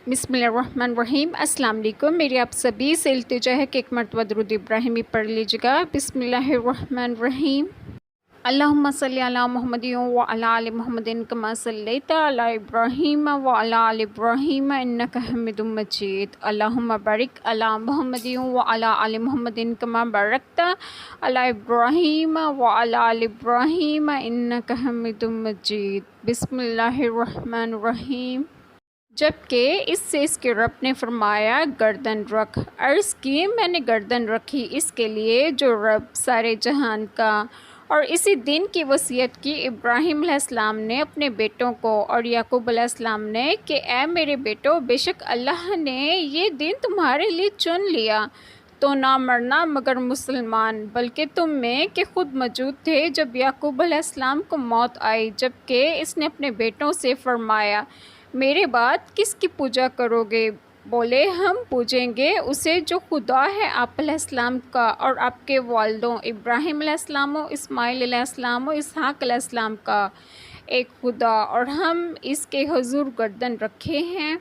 बिस्मिल्लाहिर्रहमानिर्रहीम। अस्सलाम वालेकुम। मेरी आप सभी से इल्तिजा है कि एक मरतबा दुरूद इब्राहिमी पढ़ लीजिएगा। बिस्मिल्लाहिर्रहमानिर्रहीम। अल्लाहुम्मा सल्ली अला मुहम्मदिन व अला आलि मुहम्मदिन कमा सल्लैता अला इब्राहीम व अला आलि इब्राहीम इन्नका हमीदुम मजीद। अल्लाहुम्मा बारिक अला मुहम्मदिन व अला आलि मुहम्मदिन कमा बारकता अला इब्राहीम व अला आलि इब्राहीम इन्नका हमीदुम मजीद। बिस्मिल्लाहिर्रहमानिर्रहीम। जबकि इससे इसके रब ने फरमाया गर्दन रख। अर्ज़ की मैंने गर्दन रखी इसके लिए जो रब सारे जहान का। और इसी दिन की वसीयत की इब्राहीम अलैहिस्सलाम ने अपने बेटों को और याकूब अलैहिस्सलाम ने कि ए मेरे बेटो, बेशक अल्लाह ने ये दिन तुम्हारे लिए चुन लिया तो ना मरना मगर मुसलमान, बल्कि तुम में कि खुद मौजूद थे जब याकूब अलैहिस्सलाम को मौत आई। जबकि इसने अपने बेटों से फरमाया मेरे बाद किसकी पूजा करोगे? बोले हम पूजेंगे उसे जो खुदा है आप अलैहिस्सलाम का और आपके वालिदों इब्राहीम अलैहिस्सलाम, इस्माइल अलैहिस्सलाम, इसहाक अलैहिस्सलाम का एक खुदा, और हम इसके हुजूर गर्दन रखे हैं।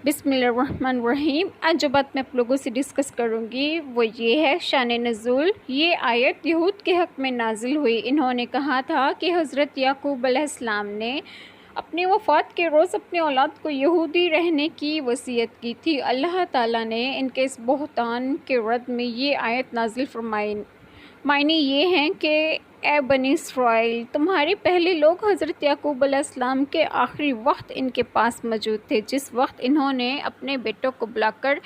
बिस्मिल्लाहिर्रहमानिर्रहीम। आज जो बात मैं आप लोगों से डिस्कस करूंगी वो ये है शान नज़ूल। ये आयत यहूद के हक़ में नाजिल हुई। इन्होंने कहा था कि हज़रत याकूब अलैहिस्सलाम ने अपनी वफ़ात के रोज़ अपनी औलाद को यहूदी रहने की वसीयत की थी। अल्लाह ताला ने इनके इस बहतान के रद्द में ये आयत नाजिल फरमाई। मायने ये हैं कि ए बनी इसराइल, तुम्हारे पहले लोग हज़रत याकूब अलैहिस्सलाम के आखिरी वक्त इनके पास मौजूद थे, जिस वक्त इन्होंने अपने बेटों को बुलाकर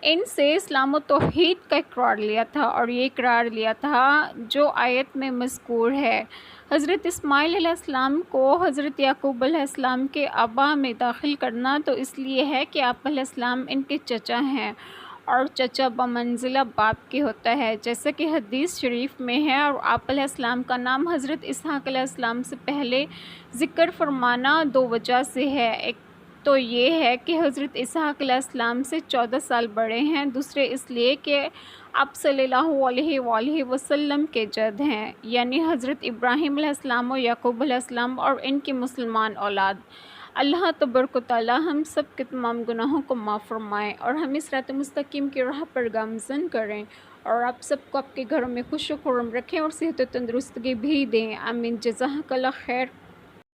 इनसे इस्लाम व तौहीद का इकरार लिया था, और ये इकरार लिया था जो आयत में मज़कूर है। हज़रत इस्माइल अलैहिस्सलाम को हज़रत याकूब अलैहिस्सलाम के आबा में दाखिल करना तो इसलिए है कि आप अलैहिस्सलाम इनके चचा हैं, और चचा बमंज़िला बाप के होता है, जैसा कि हदीस शरीफ में है। और आप अलैहिस्सलाम का नाम हज़रत इसहाक अलैहिस्सलाम से पहले ज़िक्र फरमाना दो वजह से है। एक तो ये है कि हज़रत इसहाक अलैहिस्सलाम से 14 साल बड़े हैं, दूसरे इसलिए कि आप सल्लल्लाहु अलैहि वसल्लम के जद हैं, यानी हज़रत इब्राहीम अलैहिस्सलाम और याकूब अलैहिस्सलाम और इनकी मुसलमान औलाद। अल्लाह तबारक व तआला हम सब के तमाम गुनाहों को माफ़ फरमाएँ और हमें सिरात मुस्तकीम की राह पर गामज़न करें, और आप सबको आपके घरों में खुश व खुर्रम रखें और सेहत व तंदुरुस्तगी भी दें। आमीन। जज़ाकल्लाह खैर।